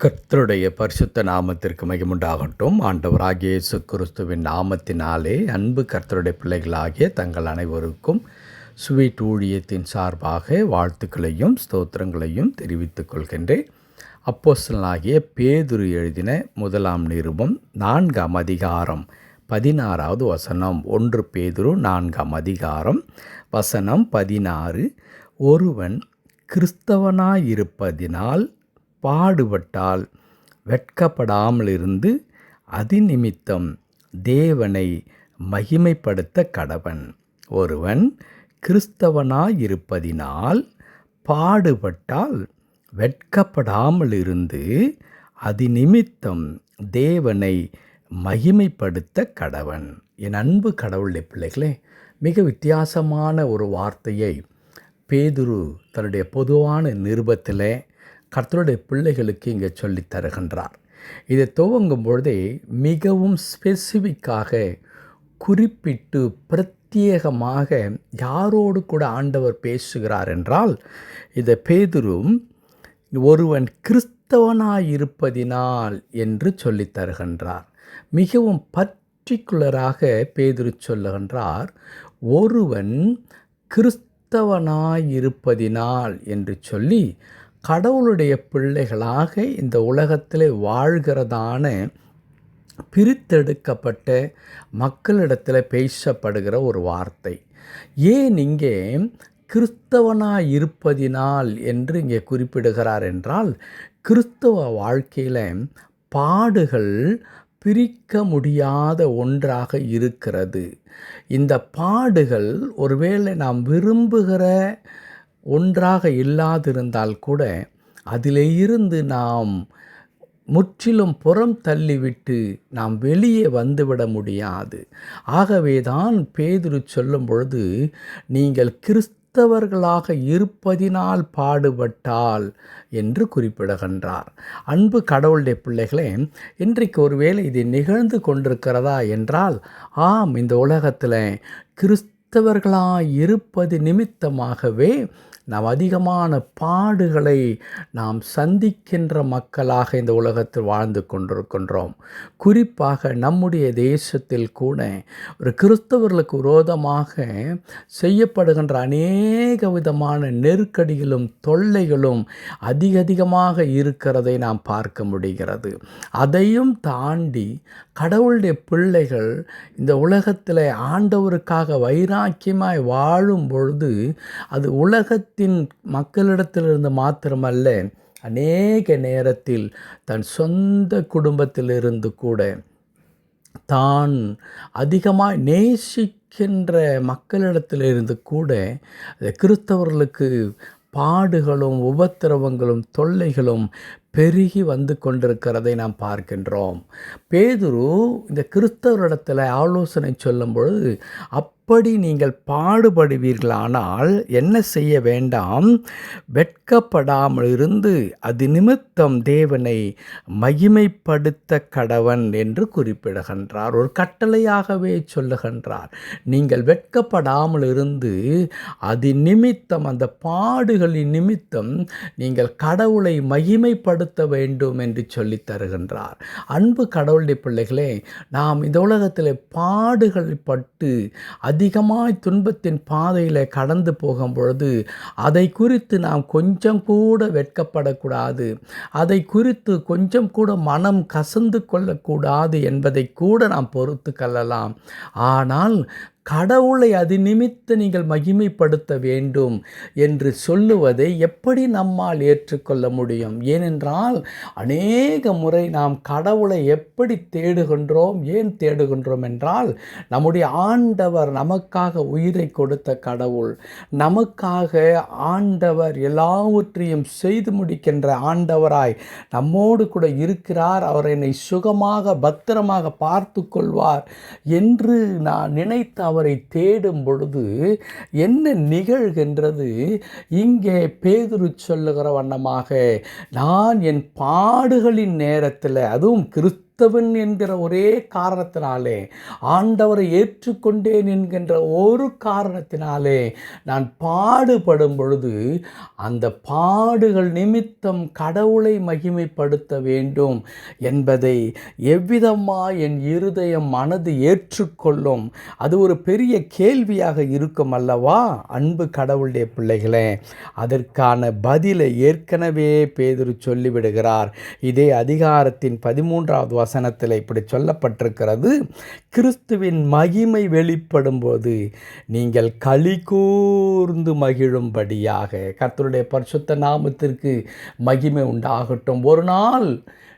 கர்த்தருடைய பரிசுத்த நாமத்திற்கு மகிமுண்டாகட்டும். ஆண்டவராகிய இயேசு கிறிஸ்துவின் நாமத்தினாலே அன்பு கர்த்தருடைய பிள்ளைகளாகிய தங்கள் அனைவருக்கும் ஸ்வீட் ஊழியத்தின் சார்பாக வாழ்த்துக்களையும் ஸ்தோத்திரங்களையும் தெரிவித்துக் கொள்கின்றேன். அப்போஸ்தலனாகிய பேதுரு எழுதின முதலாம் நிருபம் 4ஆம் அதிகாரம் 16வது வசனம். 1 பேதுரு 4ஆம் அதிகாரம் வசனம் 16. ஒருவன் கிறிஸ்தவனாயிருப்பதினால் பாடுபட்டால் வெட்கப்படாமலிருந்து அதிநிமித்தம் தேவனை மகிமைப்படுத்த கடவன். ஒருவன் கிறிஸ்தவனாயிருப்பதினால் பாடுபட்டால் வெட்கப்படாமலிருந்து அதிநிமித்தம் தேவனை மகிமைப்படுத்த கடவன். என் அன்பு கடவுளுடைய பிள்ளைகளே, மிக வித்தியாசமான ஒரு வார்த்தையை பேதுரு தன்னுடைய பொதுவான நிருபத்தில் கர்த்தருடைய பிள்ளைகளுக்கு இங்கே சொல்லித் தருகின்றார். இதை துவங்கும் பொழுதே மிகவும் ஸ்பெசிஃபிக்காக குறிப்பிட்டு பிரத்யேகமாக யாரோடு கூட ஆண்டவர் பேசுகிறார் என்றால், இதை பேதுரு ஒருவன் கிறிஸ்தவனாயிருப்பதினால் என்று சொல்லித் தருகின்றார். மிகவும் பர்டிகுலராக பேதுரு சொல்லுகின்றார், ஒருவன் கிறிஸ்தவனாயிருப்பதினால் என்று சொல்லி கடவுளுடைய பிள்ளைகளாக இந்த உலகத்தில் வாழ்கிறதான பிரித்தெடுக்கப்பட்ட மக்களிடத்தில் பேசப்படுகிற ஒரு வார்த்தை. ஏன் இங்கே கிறிஸ்தவனாயிருப்பதினால் என்று இங்கே குறிப்பிடுகிறார் என்றால், கிறிஸ்தவ வாழ்க்கையில் பாடுகள் பிரிக்க முடியாத ஒன்றாக இருக்கிறது. இந்த பாடுகள் ஒருவேளை நாம் விரும்புகிற ஒன்றாக இல்லாதிருந்தால் கூட அதிலே இருந்து நாம் முற்றிலும் புறம் தள்ளிவிட்டு நாம் வெளியே வந்துவிட முடியாது. ஆகவே தான் பேதுரு சொல்லும் பொழுது, நீங்கள் கிறிஸ்தவர்களாக இருப்பதினால் பாடுபட்டால் என்று குறிப்பிடுகின்றார். அன்பு கடவுளுடைய பிள்ளைகளே, இன்றைக்கு ஒருவேளை இது நிகழ்ந்து கொண்டிருக்கிறதா என்றால், ஆம், இந்த உலகத்தில் கிறிஸ்தவர்களாக இருப்பது நிமித்தமாகவே நாம் அதிகமான பாடுகளை நாம் சந்திக்கின்ற மக்களாக இந்த உலகத்தில் வாழ்ந்து கொண்டிருக்கின்றோம். குறிப்பாக நம்முடைய தேசத்தில் கூட ஒரு கிறிஸ்தவர்களுக்கு விரோதமாக செய்யப்படுகின்ற அநேக விதமான நெருக்கடிகளும் தொல்லைகளும் அதிகமாக இருக்கிறதை நாம் பார்க்க முடிகிறது. அதையும் தாண்டி கடவுளுடைய பிள்ளைகள் இந்த உலகத்தில் ஆண்டவருக்காக வைராக்கியமாய் வாழும் பொழுது அது உலகத்தின் மக்களிடத்திலிருந்து மாத்திரமல்ல, அநேக நேரத்தில் தன் சொந்த குடும்பத்திலிருந்து கூட தான் அதிகமாக நேசிக்கின்ற மக்களிடத்திலிருந்து கூட கிறிஸ்தவர்களுக்கு பாடுகளும் உபத்திரவங்களும் தொல்லைகளும் பெருகி வந்து கொண்டிருக்கிறதை நாம் பார்க்கின்றோம். பேதுரு இந்த கிறிஸ்தவரிடத்தில் ஆலோசனை சொல்லும் பொழுது, அப்படி நீங்கள் பாடுபடுவீர்களானால் என்ன செய்ய வேண்டாம், வெட்கப்படாமல் இருந்து அது நிமித்தம் தேவனை மகிமைப்படுத்த கடவன் என்று குறிப்பிடுகின்றார். ஒரு கட்டளையாகவே சொல்லுகின்றார். நீங்கள் வெட்கப்படாமல் இருந்து அது நிமித்தம், அந்த பாடுகளின் நிமித்தம் நீங்கள் கடவுளை மகிமைப்படுத்த வேண்டும் என்று சொல்லி தருகின்றார். அன்பு கடவுளுடைய பிள்ளைகளே, நாம் இந்த உலகத்தில் பாடுகளை பட்டு அதிகமாய் துன்பத்தின் பாதையில் கடந்து போகும் பொழுது அதை குறித்து நாம் கொஞ்சம் கூட வெட்கப்படக்கூடாது, அதை குறித்து கொஞ்சம் கூட மனம் கசந்து கொள்ளக்கூடாது என்பதை கூட நாம் பொறுத்து கொள்ளலாம். ஆனால் கடவுளை அது நிமித்த நீங்கள் மகிமைப்படுத்த வேண்டும் என்று சொல்லுவதை எப்படி நம்மால் ஏற்றுக்கொள்ள முடியும்? ஏனென்றால் அநேக முறை நாம் கடவுளை எப்படி தேடுகின்றோம், ஏன் தேடுகின்றோம் என்றால், நம்முடைய ஆண்டவர் நமக்காக உயிரை கொடுத்த கடவுள், நமக்காக ஆண்டவர் எல்லாவற்றையும் செய்து முடிக்கின்ற ஆண்டவராய் நம்மோடு கூட இருக்கிறார். அவர் என்னை சுகமாக பத்திரமாக பார்த்து கொள்வார் என்று நான் நினைத்த அவரை தேடும் பொழுது என்ன நிகழ்கின்றது? இங்கே பேதுரு சொல்லுகிற வண்ணமாக, நான் என் பாடுகளின் நேரத்தில், அதுவும் கிறிஸ்தவ கிறிஸ்தவன் என்கிற ஒரே காரணத்தினாலே, ஆண்டவரை ஏற்றுக்கொண்டேன் என்கின்ற ஒரு காரணத்தினாலே நான் பாடுபடும் பொழுது, அந்த பாடுகள் நிமித்தம் கடவுளை மகிமைப்படுத்த வேண்டும் என்பதை எவ்விதமாக என் இருதயம் மனது ஏற்றுக்கொள்ளும்? அது ஒரு பெரிய கேள்வியாக இருக்கும் அல்லவா அன்பு கடவுளுடைய பிள்ளைகளே? அதற்கான பதிலை ஏற்கனவே பேதுரு சொல்லிவிடுகிறார். இதே அதிகாரத்தின் 13வது வசனத்தில் இப்படி சொல்லப்பட்டிருக்கிறது, கிறிஸ்துவின் மகிமை வெளிப்படும் போது நீங்கள் களி கூர்ந்து மகிழும்படியாக. கர்த்தருடைய பரிசுத்த நாமத்திற்கு மகிமை உண்டாகட்டும். ஒரு நாள்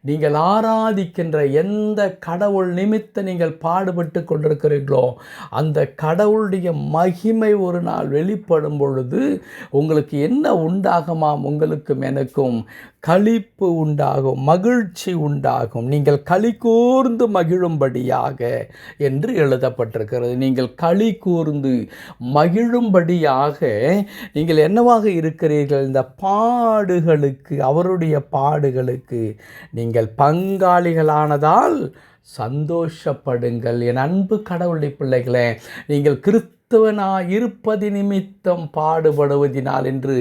நீங்கள் ஆராதிக்கின்ற எந்த கடவுள் நிமித்த நீங்கள் பாடுபட்டு கொண்டிருக்கிறீர்களோ அந்த கடவுளுடைய மகிமை ஒரு நாள் வெளிப்படும் பொழுது உங்களுக்கு என்ன உண்டாகுமாம்? உங்களுக்கும் எனக்கும் களிப்பு உண்டாகும், மகிழ்ச்சி உண்டாகும். நீங்கள் களி கூர்ந்து மகிழும்படியாக என்று எழுதப்பட்டிருக்கிறது. நீங்கள் களி கூர்ந்து மகிழும்படியாக நீங்கள் என்னவாக இருக்கிறீர்கள்? இந்த பாடுகளுக்கு, அவருடைய பாடுகளுக்கு நீங்கள் பங்காளிகளானதால் சந்தோஷப்படுங்கள். என் அன்பு கடவுளுடைய பிள்ளைகளே, நீங்கள் கிறிஸ்தவனாய் இருப்பது நிமித்தம் பாடுபடுவதினால் என்று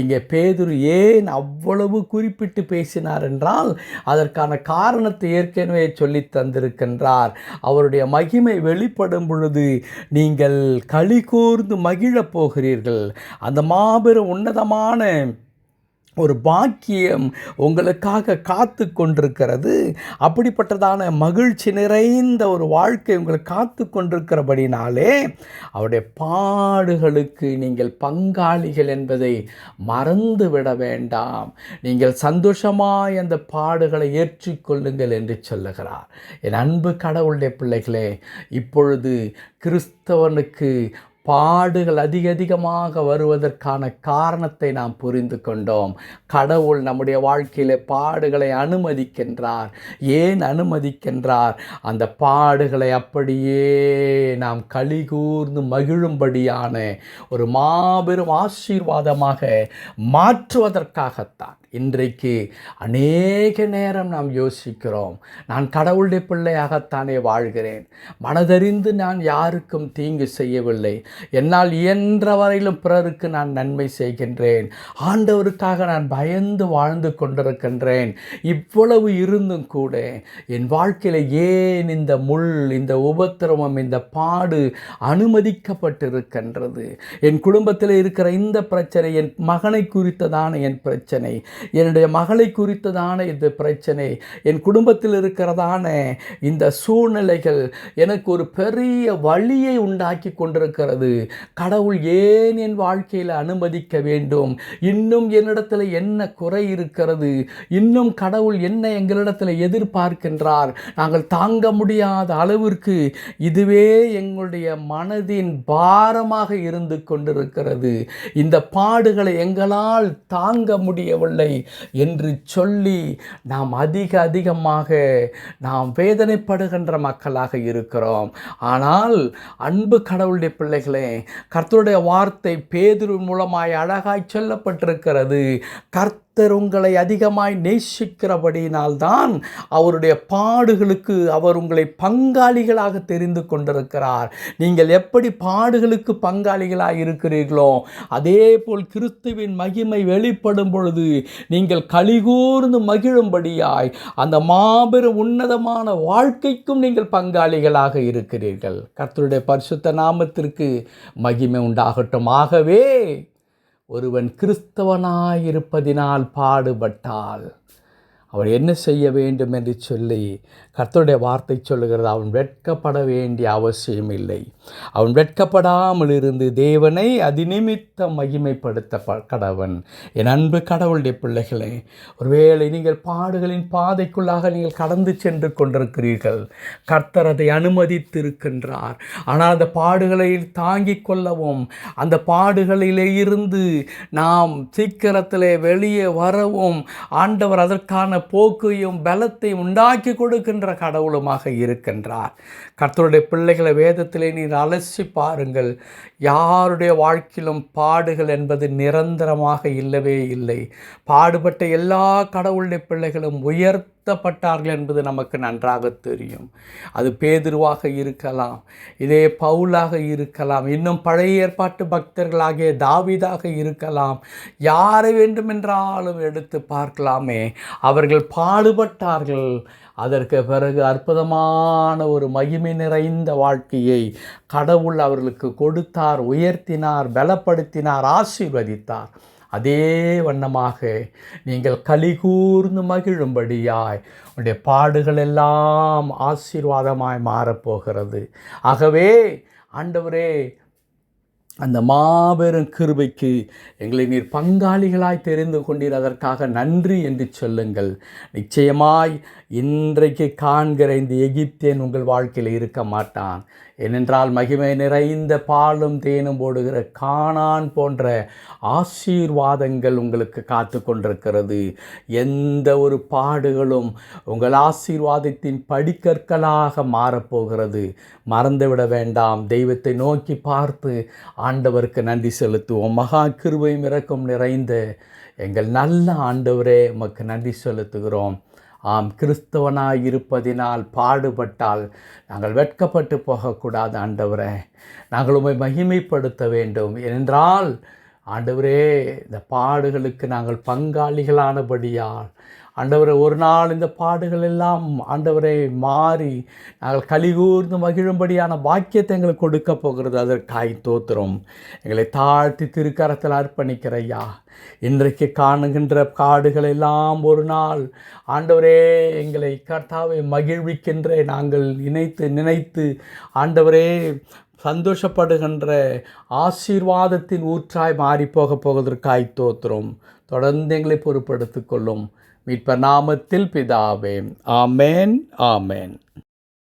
இங்கே பேதுரு ஏன் அவ்வளவு குறிப்பிட்டு பேசினார் என்றால், அதற்கான காரணத்தை ஏற்கனவே சொல்லி தந்திருக்கின்றார். அவருடைய மகிமை வெளிப்படும் பொழுது நீங்கள் களி கூர்ந்து மகிழப் போகிறீர்கள். அந்த மாபெரும் உன்னதமான ஒரு பாக்கியம் உங்களுக்காக காத்து கொண்டிருக்கிறது. அப்படிப்பட்டதான மகிழ்ச்சி நிறைந்த ஒரு வாழ்க்கை உங்களுக்கு காத்து கொண்டிருக்கிறபடினாலே அவருடைய பாடுகளுக்கு நீங்கள் பங்காளிகள் என்பதை மறந்து விட வேண்டாம். நீங்கள் சந்தோஷமாய் அந்த பாடுகளை ஏற்றிக்கொள்ளுங்கள் என்று சொல்லுகிறார். என் அன்பு கடவுளுடைய பிள்ளைகளே, இப்பொழுது கிறிஸ்தவனுக்கு பாடுகள் அதிகமாக வருவதற்கான காரணத்தை நாம் புரிந்து கொண்டோம். கடவுள் நம்முடைய வாழ்க்கையில் பாடுகளை அனுமதிக்கின்றார். ஏன் அனுமதிக்கின்றார்? அந்த பாடுகளை அப்படியே நாம் களி கூர்ந்து மகிழும்படியான ஒரு மாபெரும் ஆசீர்வாதமாக மாற்றுவதற்காகத்தான். இன்றைக்கு அநேக நேரம் நாம் யோசிக்கிறோம், நான் கடவுளுடைய பிள்ளையாகத்தானே வாழ்கிறேன், மனதறிந்து நான் யாருக்கும் தீங்கு செய்யவில்லை, என்னால் இயன்ற வரையிலும் பிறருக்கு நான் நன்மை செய்கின்றேன், ஆண்டவருக்காக நான் பயந்து வாழ்ந்து கொண்டிருக்கின்றேன். இவ்வளவு இருந்தும் கூட என் வாழ்க்கையில் ஏன் இந்த முள், இந்த உபத்திரவம், இந்த பாடு அனுமதிக்கப்பட்டிருக்கின்றது? என் குடும்பத்தில் இருக்கிற இந்த பிரச்சனை, என் மகனை குறித்ததான என் பிரச்சனை, என்னுடைய மகளை குறித்ததான இந்த பிரச்சனை, என் குடும்பத்தில் இருக்கிறதான இந்த சூழ்நிலைகள் எனக்கு ஒரு பெரிய வலியை உண்டாக்கி கொண்டிருக்கிறது. கடவுள் ஏன் என் வாழ்க்கையில் அனுமதிக்க வேண்டும்? இன்னும் என்னிடத்தில் என்ன குறை இருக்கிறது? இன்னும் கடவுள் என்ன எங்களிடத்தில் எதிர்பார்க்கின்றார்? நாங்கள் தாங்க முடியாத அளவிற்கு இதுவே எங்களுடைய மனதின் பாரமாக இருந்து கொண்டிருக்கிறது. இந்த பாடுகளை எங்களால் தாங்க முடியவில்லை என்று சொல்லி நாம் அதிகமாக நாம் வேதனைப்படுகின்ற மக்களாக இருக்கிறோம். ஆனால் அன்பு கடவுளுடைய பிள்ளைகளே, கர்த்தருடைய வார்த்தை பேதுரு மூலமாய் அழகாய் சொல்லப்பட்டிருக்கிறது. கர்த்தர் உங்களை அதிகமாய் நேசிக்கிறபடியினால்தான் அவருடைய பாடுகளுக்கு அவர் உங்களை பங்காளிகளாக தெரிந்து கொண்டிருக்கிறார். நீங்கள் எப்படி பாடுகளுக்கு பங்காளிகளாக இருக்கிறீர்களோ அதே போல் கிறிஸ்துவின் மகிமை வெளிப்படும் பொழுது நீங்கள் களிகூர்ந்து மகிழும்படியாய் அந்த மாபெரும் உன்னதமான வாழ்க்கைக்கும் நீங்கள் பங்காளிகளாக இருக்கிறீர்கள். கர்த்தருடைய பரிசுத்த நாமத்திற்கு மகிமை உண்டாகட்டும். ஆகவே ஒருவன் கிறிஸ்தவனாயிருப்பதினால் பாடுபட்டால் அவன் என்ன செய்ய வேண்டும் என்று சொல்லி கர்த்தருடைய வார்த்தை சொல்லுகிறது. அவன் வெட்கப்பட வேண்டிய அவசியம் இல்லை. அவன் வெட்கப்படாமல் இருந்து தேவனை அதிநிமித்தம் மகிமைப்படுத்த கடவன். என் அன்பு கடவுளுடைய பிள்ளைகளே, ஒருவேளை நீங்கள் பாடுகளின் பாதைக்குள்ளாக நீங்கள் கடந்து சென்று கொண்டிருக்கிறீர்கள். கர்த்தர் அதை அனுமதித்திருக்கின்றார். ஆனால் அந்த பாடுகளை தாங்கிக் கொள்ளவும், அந்த பாடுகளிலே இருந்து நாம் சீக்கிரத்திலே வெளியே வரவும் ஆண்டவர் அதற்கான போக்கையும் பலத்தையும் உண்டாக்கி கொடுக்கின்ற கடவுளுமாக இருக்கின்றார். கர்த்தருடைய பிள்ளைகளை வேதத்திலே நீர் அலசி பாருங்கள். யாருடைய வாழ்க்கையிலும் பாடுகள் என்பது நிரந்தரமாக இல்லவே இல்லை. பாடுபட்ட எல்லா கடவுளுடைய பிள்ளைகளும் உயர்த்த வருத்தப்பட்டார்கள் என்பது நமக்கு நன்றாக தெரியும். அது பேதுருவாக இருக்கலாம், இதே பவுலாக இருக்கலாம், இன்னும் பழைய ஏற்பாட்டு பக்தர்களாகிய தாவீதாக இருக்கலாம். யாரை வேண்டுமென்றாலும் எடுத்து பார்க்கலாமே. அவர்கள் பாடுபட்டார்கள். அதற்கு பிறகு அற்புதமான ஒரு மகிமை நிறைந்த வாழ்க்கையை கடவுள் அவர்களுக்கு கொடுத்தார், உயர்த்தினார், பலப்படுத்தினார், ஆசீர்வதித்தார். அதே வண்ணமாக நீங்கள் கலிகூர்ந்து மகிழும்படியாய் உடைய பாடுகள் எல்லாம் ஆசீர்வாதமாய் மாறப்போகிறது. ஆகவே ஆண்டவரே, அந்த மாபெரும் கிருபைக்கு எங்களை நீர் பங்காளிகளாய் தெரிந்து கொண்டீர், அதற்காக நன்றி என்று சொல்லுங்கள். நிச்சயமாய் இன்றைக்கு காண்கிற இந்த எகிப்தியன் உங்கள் வாழ்க்கையில் இருக்க மாட்டான். ஏனென்றால் மகிமை நிறைந்த பாலும் தேனும் போடுகிற கானான் போன்ற ஆசீர்வாதங்கள் உங்களுக்கு காத்து கொண்டிருக்கிறது. எந்த ஒரு பாடுகளும் உங்கள் ஆசீர்வாதத்தின் படிக்கற்களாக மாறப்போகிறது. மறந்துவிட வேண்டாம். தெய்வத்தை நோக்கி பார்த்து ஆண்டவருக்கு நன்றி செலுத்துவோம். மகா கிருபையும் இரக்கம் நிறைந்த எங்கள் நல்ல ஆண்டவரே, உமக்கு நன்றி செலுத்துகிறோம். ஆம், கிறிஸ்தவனாய் இருப்பதினால் பாடுபட்டால் நாங்கள் வெட்கப்பட்டு போகக்கூடாது ஆண்டவரே. நாங்கள் உம்மை மகிமைப்படுத்த வேண்டும். ஏனென்றால் ஆண்டவரே, இந்த பாடுகளுக்கு நாங்கள் பங்காளிகளானபடியால் ஆண்டவரே, ஒரு நாள் இந்த பாடுகள் எல்லாம் ஆண்டவரை மாறி நாங்கள் கலிகூர்ந்து மகிழும்படியான பாக்கியத்தை எங்களுக்கு கொடுக்க போகிறது. அதற்காய் தோத்திரம். எங்களை தாழ்த்தி திருக்கரத்தில் அர்ப்பணிக்கிற ஐயா. இன்றைக்கு காணுகின்ற காடுகள் எல்லாம் ஒரு நாள் ஆண்டவரே எங்களை கர்த்தாவை மகிழ்விக்கின்ற நாங்கள் நினைத்து ஆண்டவரே சந்தோஷப்படுகின்ற ஆசீர்வாதத்தின் ஊற்றாய் மாறிப்போக போவதற்காய் தோத்திரம். தொடர்ந்து எங்களை பொறுப்படுத்திக் கொள்ளும். மீட்பர் நாமத்தில் பிதாவே. ஆமேன், ஆமேன்.